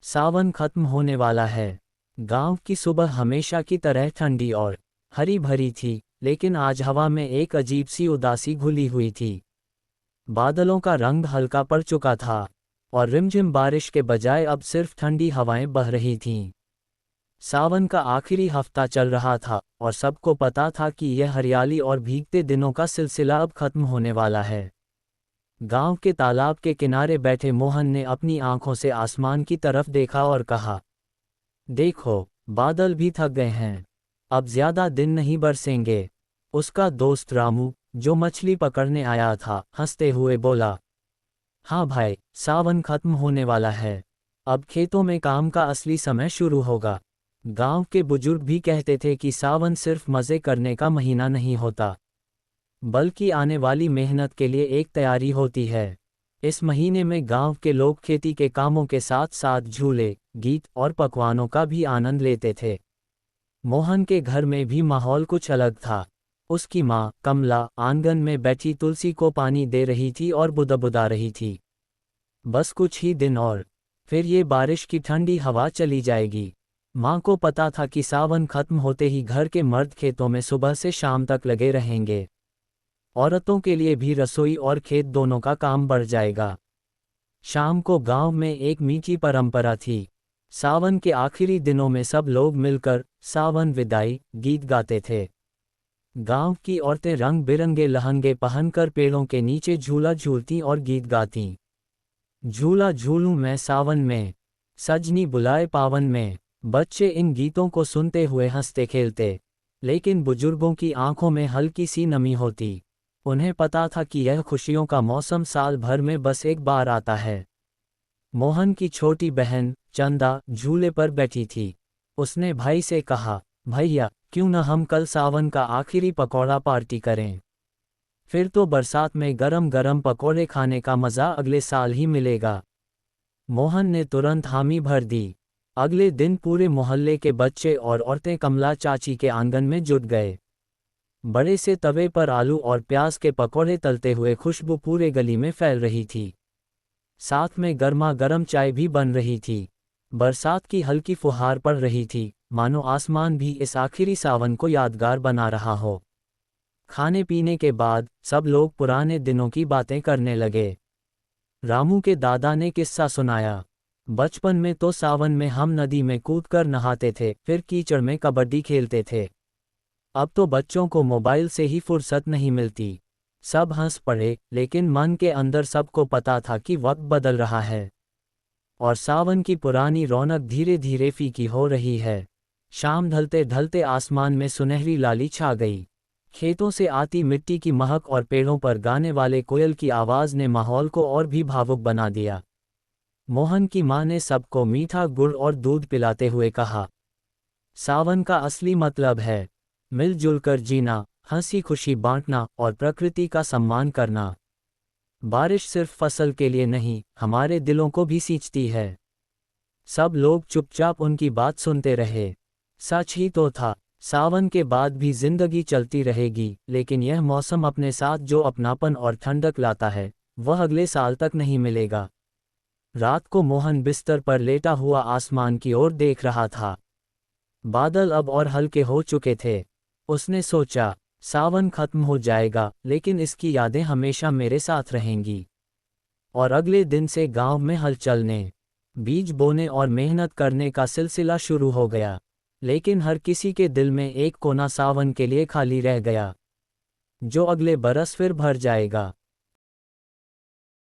सावन खत्म होने वाला है। गांव की सुबह हमेशा की तरह ठंडी और हरी भरी थी, लेकिन आज हवा में एक अजीब सी उदासी घुली हुई थी। बादलों का रंग हल्का पड़ चुका था और रिमझिम बारिश के बजाय अब सिर्फ ठंडी हवाएं बह रही थीं। सावन का आखिरी हफ्ता चल रहा था और सबको पता था कि यह हरियाली और भीगते दिनों का सिलसिला अब खत्म होने वाला है। गांव के तालाब के किनारे बैठे मोहन ने अपनी आंखों से आसमान की तरफ देखा और कहा, देखो, बादल भी थक गए हैं, अब ज्यादा दिन नहीं बरसेंगे। उसका दोस्त रामू, जो मछली पकड़ने आया था, हंसते हुए बोला, हाँ भाई, सावन खत्म होने वाला है, अब खेतों में काम का असली समय शुरू होगा। गांव के बुजुर्ग भी कहते थे कि सावन सिर्फ मजे करने का महीना नहीं होता, बल्कि आने वाली मेहनत के लिए एक तैयारी होती है। इस महीने में गांव के लोग खेती के कामों के साथ साथ झूले, गीत और पकवानों का भी आनंद लेते थे। मोहन के घर में भी माहौल कुछ अलग था। उसकी माँ कमला आंगन में बैठी तुलसी को पानी दे रही थी और बुदबुदा रही थी। बस कुछ ही दिन और फिर ये बारिश की ठंडी हवा चली जाएगी। माँ को पता था कि सावन खत्म होते ही घर के मर्द खेतों में सुबह से शाम तक लगे रहेंगे। औरतों के लिए भी रसोई और खेत दोनों का काम बढ़ जाएगा। शाम को गांव में एक मीठी परंपरा थी। सावन के आखिरी दिनों में सब लोग मिलकर सावन विदाई गीत गाते थे। गांव की औरतें रंग बिरंगे लहंगे पहनकर पेड़ों के नीचे झूला झूलती और गीत गाती। झूला झूलूं मैं सावन में, सजनी बुलाए पावन में। बच्चे इन गीतों को सुनते हुए हंसते खेलते, लेकिन बुजुर्गों की आंखों में हल्की सी नमी होती। उन्हें पता था कि यह खुशियों का मौसम साल भर में बस एक बार आता है। मोहन की छोटी बहन चंदा झूले पर बैठी थी। उसने भाई से कहा, भैया, क्यों न हम कल सावन का आखिरी पकौड़ा पार्टी करें। फिर तो बरसात में गरम गरम पकौड़े खाने का मज़ा अगले साल ही मिलेगा। मोहन ने तुरंत हामी भर दी। अगले दिन पूरे मोहल्ले के बच्चे और औरतें कमला चाची के आंगन में जुट गए। बड़े से तवे पर आलू और प्याज के पकौड़े तलते हुए खुशबू पूरे गली में फैल रही थी। साथ में गर्मा गर्म चाय भी बन रही थी। बरसात की हल्की फुहार पड़ रही थी, मानो आसमान भी इस आखिरी सावन को यादगार बना रहा हो। खाने पीने के बाद सब लोग पुराने दिनों की बातें करने लगे। रामू के दादा ने किस्सा सुनाया, बचपन में तो सावन में हम नदी में कूदकर नहाते थे, फिर कीचड़ में कबड्डी खेलते थे। अब तो बच्चों को मोबाइल से ही फुर्सत नहीं मिलती। सब हंस पड़े, लेकिन मन के अंदर सबको पता था कि वक्त बदल रहा है और सावन की पुरानी रौनक धीरे धीरे फीकी हो रही है। शाम ढलते ढलते आसमान में सुनहरी लाली छा गई। खेतों से आती मिट्टी की महक और पेड़ों पर गाने वाले कोयल की आवाज़ ने माहौल को और भी भावुक बना दिया। मोहन की माँ ने सबको मीठा गुड़ और दूध पिलाते हुए कहा, सावन का असली मतलब है मिलजुल कर जीना, हंसी खुशी बांटना और प्रकृति का सम्मान करना। बारिश सिर्फ फसल के लिए नहीं, हमारे दिलों को भी सींचती है। सब लोग चुपचाप उनकी बात सुनते रहे। सच ही तो था, सावन के बाद भी जिंदगी चलती रहेगी, लेकिन यह मौसम अपने साथ जो अपनापन और ठंडक लाता है, वह अगले साल तक नहीं मिलेगा। रात को मोहन बिस्तर पर लेटा हुआ आसमान की ओर देख रहा था। बादल अब और हल्के हो चुके थे। उसने सोचा, सावन खत्म हो जाएगा, लेकिन इसकी यादें हमेशा मेरे साथ रहेंगी। और अगले दिन से गांव में हल चलने, बीज बोने और मेहनत करने का सिलसिला शुरू हो गया। लेकिन हर किसी के दिल में एक कोना सावन के लिए खाली रह गया, जो अगले बरस फिर भर जाएगा।